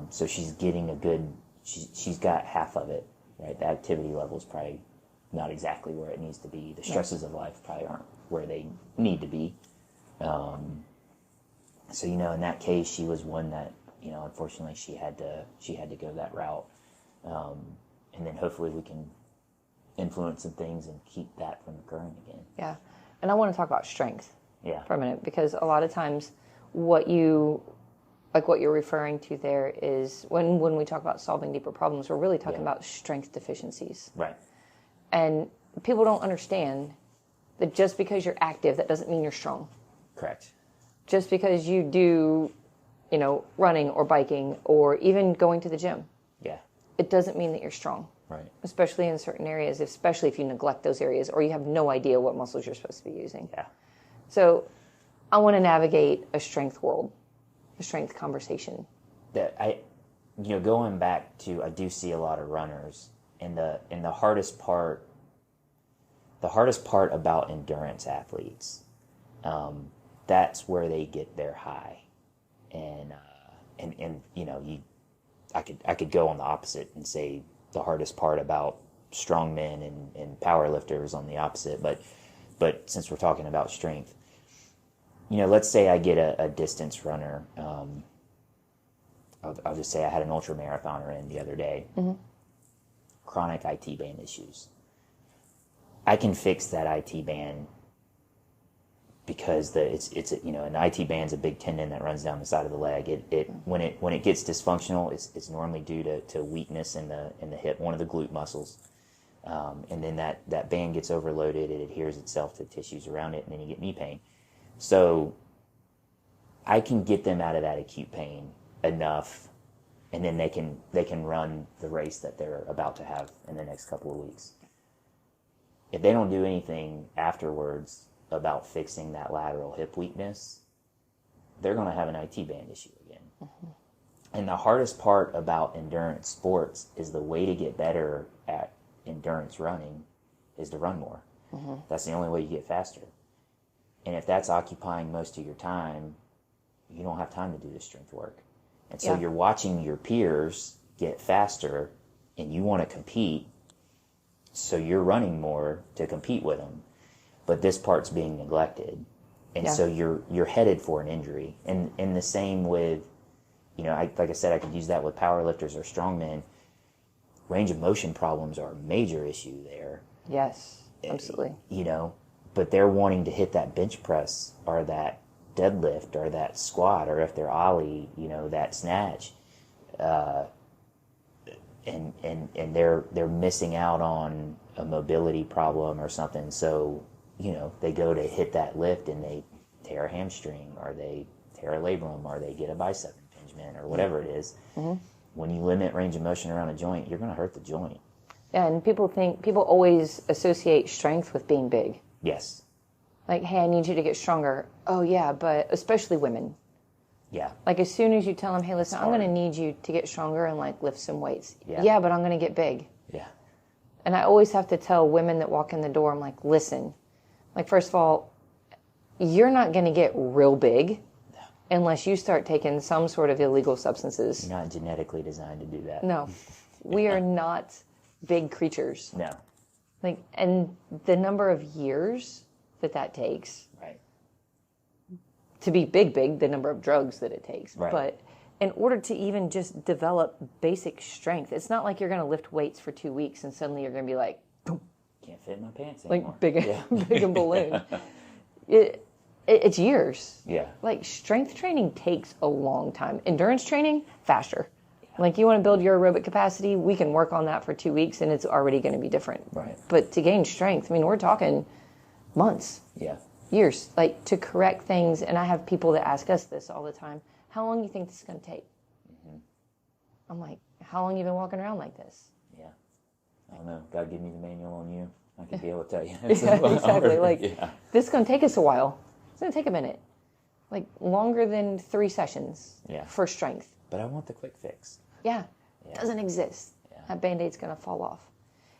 So she's getting she's got half of it, right? The activity level is probably not exactly where it needs to be. The stresses of life probably aren't where they need to be. So, you know, in that case, she was one that, you know, unfortunately she had to go that route. And then hopefully we can influence some things and keep that from occurring again. Yeah. And I want to talk about strength for a minute, because a lot of times what you're referring to there is when we talk about solving deeper problems, we're really talking about strength deficiencies. Right. And people don't understand that just because you're active, that doesn't mean you're strong. Correct. Just because you do, you know, running or biking or even going to the gym. Yeah. It doesn't mean that you're strong. Right. Especially in certain areas, especially if you neglect those areas or you have no idea what muscles you're supposed to be using. Yeah. So I want to navigate a strength world, a strength conversation. Going back to, I do see a lot of runners, and the hardest part about endurance athletes, that's where they get their high, and you know, I could go on the opposite and say the hardest part about strongmen and power lifters on the opposite, but since we're talking about strength, you know, let's say I get a distance runner. I'll just say I had an ultra marathoner in the other day. Mm-hmm. Chronic IT band issues. I can fix that IT band because it's you know, an IT band's a big tendon that runs down the side of the leg. When it gets dysfunctional, it's normally due to weakness in the hip, one of the glute muscles, and then that band gets overloaded. It adheres itself to tissues around it, and then you get knee pain. So I can get them out of that acute pain enough, and then they can run the race that they're about to have in the next couple of weeks. If they don't do anything afterwards about fixing that lateral hip weakness, they're going to have an IT band issue again. Mm-hmm. And the hardest part about endurance sports is the way to get better at endurance running is to run more. Mm-hmm. That's the only way you get faster. And if that's occupying most of your time, you don't have time to do the strength work. And so you're watching your peers get faster and you want to compete, so you're running more to compete with them. But this part's being neglected. And so you're headed for an injury. And the same with, you know, like I said, I could use that with powerlifters or strongmen. Range of motion problems are a major issue there. Yes, absolutely. You know, but they're wanting to hit that bench press or that deadlift or that squat, or if they're ollie, you know, that snatch, and they're missing out on a mobility problem or something. So, you know, they go to hit that lift and they tear a hamstring, or they tear a labrum, or they get a bicep impingement, or whatever it is. Mm-hmm. when you limit range of motion around a joint, you're going to hurt the joint. Yeah, and people always associate strength with being big. Yes. Like, hey, I need you to get stronger. Oh, yeah, but especially women. Yeah. Like, as soon as you tell them, hey, listen, I'm going to need you to get stronger and, like, lift some weights. Yeah. Yeah, but I'm going to get big. Yeah. And I always have to tell women that walk in the door, I'm like, listen, like, first of all, you're not going to get real big unless you start taking some sort of illegal substances. You're not genetically designed to do that. No. We are not big creatures. No. Like, and the number of years that takes. Right. To be big, the number of drugs that it takes. Right. But in order to even just develop basic strength, it's not like you're going to lift weights for 2 weeks and suddenly you're going to be like, boom. Can't fit in my pants anymore. Like big and balloon. It's years. Yeah. Like, strength training takes a long time. Endurance training, faster. Yeah. Like, you want to build your aerobic capacity, we can work on that for 2 weeks and it's already going to be different. Right. But to gain strength, I mean, we're talking months. Yeah. Years, like, to correct things. And I have people that ask us this all the time. How long do you think this is going to take? Mm-hmm. I'm like, how long have you been walking around like this? Yeah. I don't know. God give me the manual on you. I could be able to tell you. Yeah, exactly. Like, this is going to take us a while. It's going to take a minute. Like, longer than 3 sessions for strength. But I want the quick fix. Yeah. It doesn't exist. Yeah. That Band-Aid's going to fall off.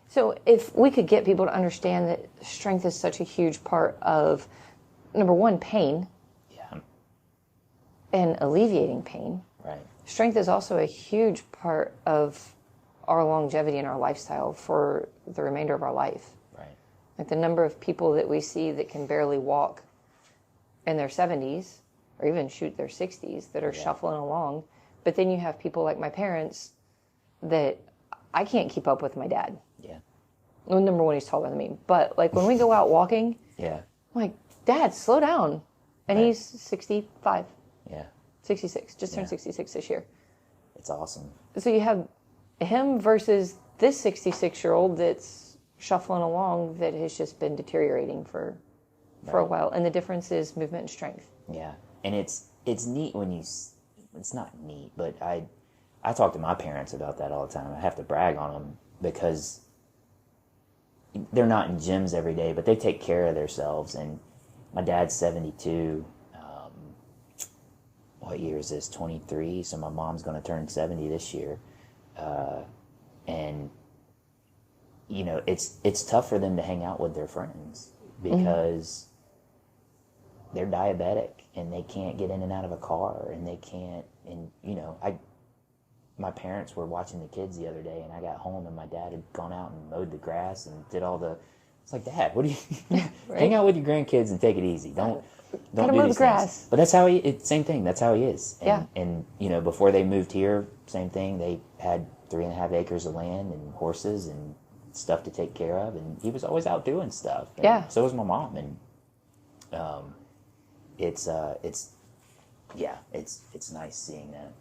So if we could get people to understand that strength is such a huge part of, number one, pain. Yeah. And alleviating pain. Right. Strength is also a huge part of our longevity and our lifestyle for the remainder of our life. Right. Like, the number of people that we see that can barely walk in their 70s or even shoot their 60s that are shuffling along. But then you have people like my parents that I can't keep up with my dad. Yeah. Well, number one, he's taller than me. But, like, when we go out walking, I'm like, Dad, slow down. And he's 65. Yeah. 66. Just turned 66 this year. It's awesome. So you have him versus this 66-year-old that's shuffling along that has just been deteriorating for a while. And the difference is movement and strength. Yeah. And it's neat when you... It's not neat, but I talk to my parents about that all the time. I have to brag on them because they're not in gyms every day, but they take care of themselves. And my dad's 72. What year is this? 23. So my mom's going to turn 70 this year. And, you know, it's tough for them to hang out with their friends because they're diabetic and they can't get in and out of a car and they can't, and, you know, my parents were watching the kids the other day and I got home and my dad had gone out and mowed the grass and did all the, it's like, Dad, what do you, hang out with your grandkids and take it easy. Don't do mow these the grass. things. But that's how same thing. That's how he is. And, you know, before they moved here, same thing. They had 3.5 acres of land and horses and stuff to take care of. And he was always out doing stuff. And so was my mom. And, it's nice seeing that.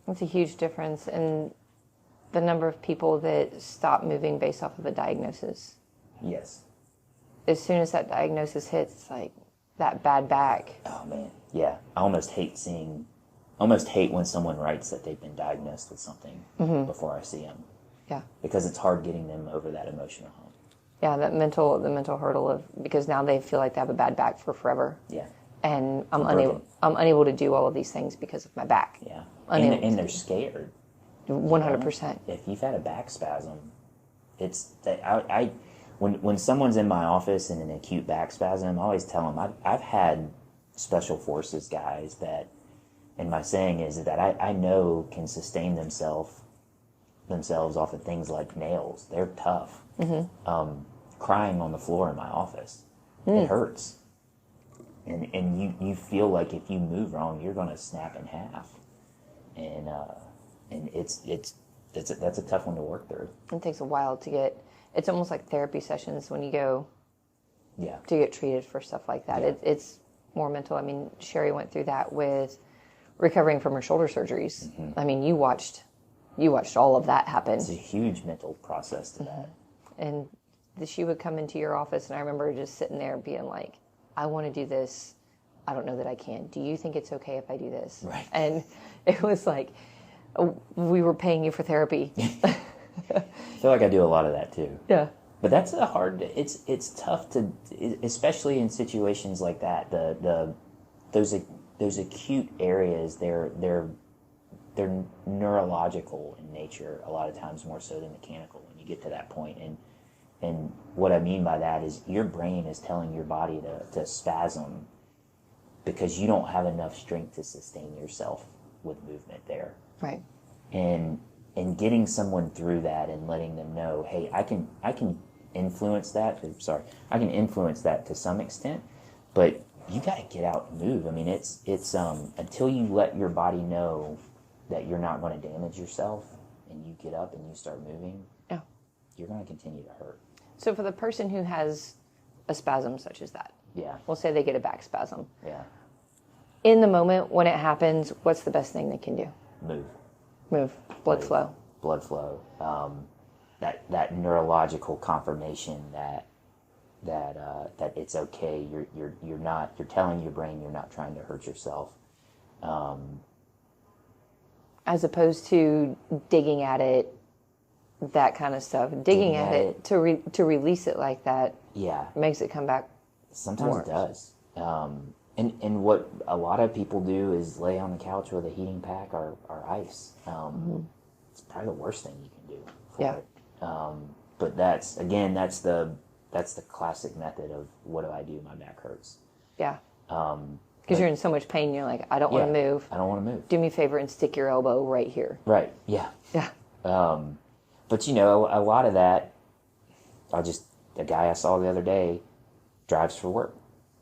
It's a huge difference in the number of people that stop moving based off of a diagnosis. Yes. As soon as that diagnosis hits, it's like that bad back. Oh man, yeah. I almost hate when someone writes that they've been diagnosed with something before I see them. Yeah. Because it's hard getting them over that emotional hump. Yeah, the mental hurdle of, because now they feel like they have a bad back for forever. Yeah. And I'm unable to do all of these things because of my back. Yeah. And they're scared. 100%. If you've had a back spasm, it's that when someone's in my office in an acute back spasm, I always tell them I've had special forces guys that, and my saying is that I know can sustain themselves off of things like nails. They're tough. Crying on the floor in my office, it hurts. And you feel like if you move wrong, you're going to snap in half, and that's a tough one to work through. It takes a while to get. It's almost like therapy sessions when you go. Yeah. To get treated for stuff like that, it's more mental. I mean, Sherry went through that with recovering from her shoulder surgeries. I mean, you watched all of that happen. It's a huge mental process to that. And she would come into your office, and I remember just sitting there being like, I want to do this. I don't know that I can. Do you think it's okay if I do this? Right. And it was like, we were paying you for therapy. I feel like I do a lot of that too. Yeah. But that's a hard. It's tough to, especially in situations like that. Those acute areas, they're neurological in nature a lot of times, more so than mechanical when you get to that point. And what I mean by that is your brain is telling your body to spasm because you don't have enough strength to sustain yourself with movement there. Right. And getting someone through that and letting them know, hey, I can influence that. Sorry, I can influence that to some extent, but you got to get out and move. I mean, it's until you let your body know that you're not going to damage yourself, and you get up and you start moving. Yeah, you're going to continue to hurt. So for the person who has a spasm such as that, yeah, we'll say they get a back spasm. Yeah. In the moment when it happens, what's the best thing they can do? Move. Blood flow. That neurological confirmation that it's okay. You're telling your brain you're not trying to hurt yourself. As opposed to digging at it, that kind of stuff. Digging at it to release it like that. Yeah. Makes it come back. Sometimes it does. And what a lot of people do is lay on the couch with a heating pack or ice. It's probably the worst thing you can do for it. But that's the classic method of what do I do? My back hurts. Yeah. Because you're in so much pain, you're like, I don't want to move. I don't want to move. Do me a favor and stick your elbow right here. Right. Yeah. Yeah. But a lot of that, a guy I saw the other day drives for work.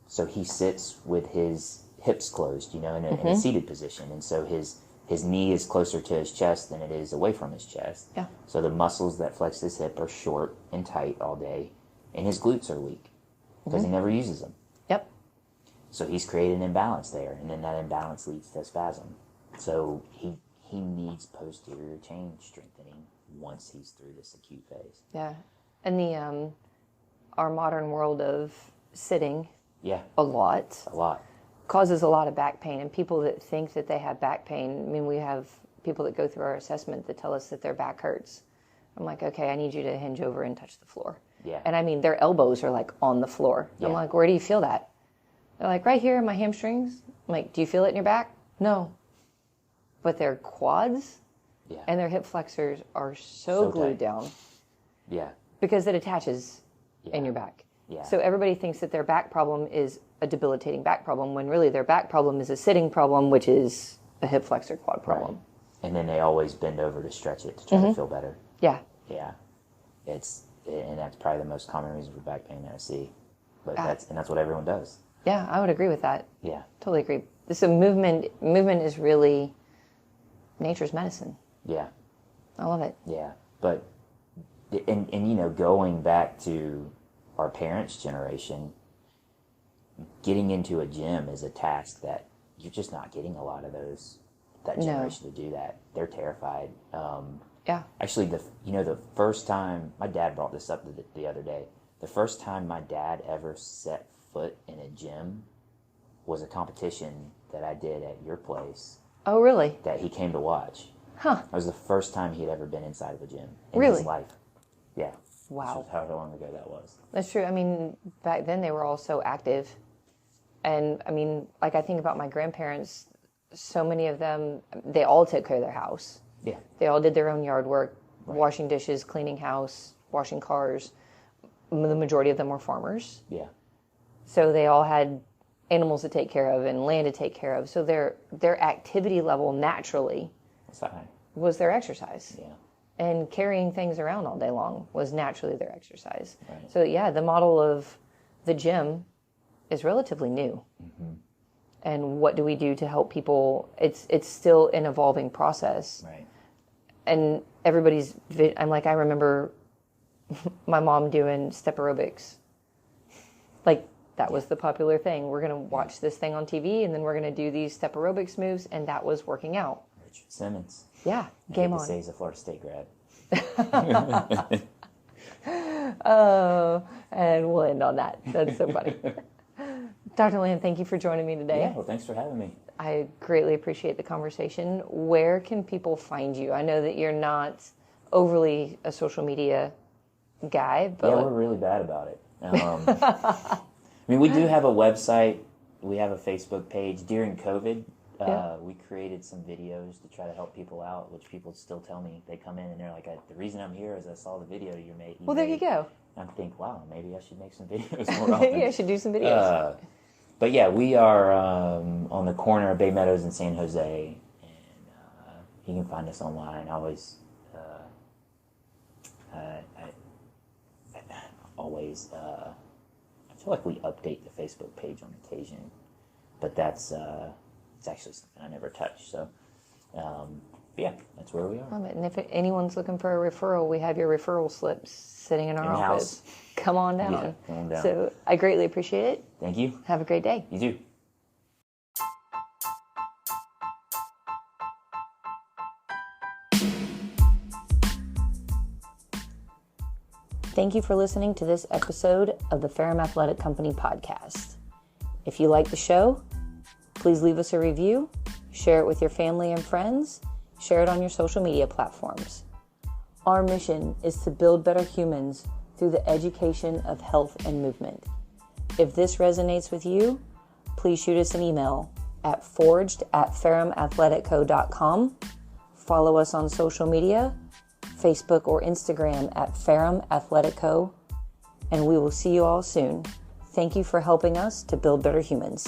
So he sits with his hips closed, in a seated position. And so his knee is closer to his chest than it is away from his chest. Yeah. So the muscles that flex his hip are short and tight all day. And his glutes are weak because he never uses them. Yep. So he's created an imbalance there. And then that imbalance leads to spasm. So he needs posterior chain strengthening once he's through this acute phase. Yeah. And our modern world of sitting a lot causes a lot of back pain. And people that think that they have back pain, I mean, we have people that go through our assessment that tell us that their back hurts. I'm like, okay, I need you to hinge over and touch the floor. Yeah. And I mean, their elbows are like on the floor. Yeah. I'm like, where do you feel that? They're like, right here in my hamstrings. I'm like, do you feel it in your back? No. But their quads and their hip flexors are so glued tight down. Yeah. Because it attaches in your back. Yeah. So everybody thinks that their back problem is a debilitating back problem when really their back problem is a sitting problem, which is a hip flexor quad problem. Right. And then they always bend over to stretch it to try to feel better. Yeah. Yeah. And that's probably the most common reason for back pain that I see. But that's what everyone does. Yeah, I would agree with that. Yeah. Totally agree. So movement is really nature's medicine. Yeah. I love it. Yeah. But and going back to our parents' generation, getting into a gym is a task that you're just not getting a lot of that generation to do that. They're terrified. Yeah. Actually, the first time, my dad brought this up the other day, the first time my dad ever set foot in a gym was a competition that I did at your place. Oh, really? That he came to watch. Huh. That was the first time he'd ever been inside of a gym in really? his life. Yeah. Wow. However long ago that was. That's true. I mean, back then they were all so active. And, I mean, like I think about my grandparents, so many of them, they all took care of their house. Yeah. They all did their own yard work, washing dishes, cleaning house, washing cars. The majority of them were farmers. Yeah. So they all had animals to take care of and land to take care of. So their activity level naturally was their exercise. Yeah. And carrying things around all day long was naturally their exercise. Right. So yeah, the model of the gym is relatively new. Mm-hmm. And what do we do to help people? It's still an evolving process. Right. And I remember my mom doing step aerobics. Like that was the popular thing. We're going to watch this thing on TV and then we're going to do these step aerobics moves, and that was working out. Richard Simmons. Yeah, game on. I hate to say he's a Florida State grad. And we'll end on that. That's so funny. Dr. Land, thank you for joining me today. Yeah, well, thanks for having me. I greatly appreciate the conversation. Where can people find you? I know that you're not overly a social media guy, but... Yeah, we're really bad about it. I mean, we do have a website. We have a Facebook page. During COVID, we created some videos to try to help people out, which people still tell me. They come in and they're like, the reason I'm here is I saw the video you made. Well, there you go. I think, wow, maybe I should make some videos more often. Maybe I should do some videos. But yeah, we are on the corner of Bay Meadows and San Jose, and you can find us online. I always, I feel like we update the Facebook page on occasion, but that's it's actually something I never touch. So, yeah, that's where we are. And if anyone's looking for a referral, we have your referral slips sitting in our office. Come on down. Yeah, come on down. So I greatly appreciate it. Thank you. Have a great day. You too. Thank you for listening to this episode of the Ferrum Athletic Company podcast. If you like the show, please leave us a review, share it with your family and friends, share it on your social media platforms. Our mission is to build better humans through the education of health and movement. If this resonates with you, please shoot us an email at forged@ferrumathleticco.com. Follow us on social media, Facebook or Instagram at Ferrum Athletic Co. And we will see you all soon. Thank you for helping us to build better humans.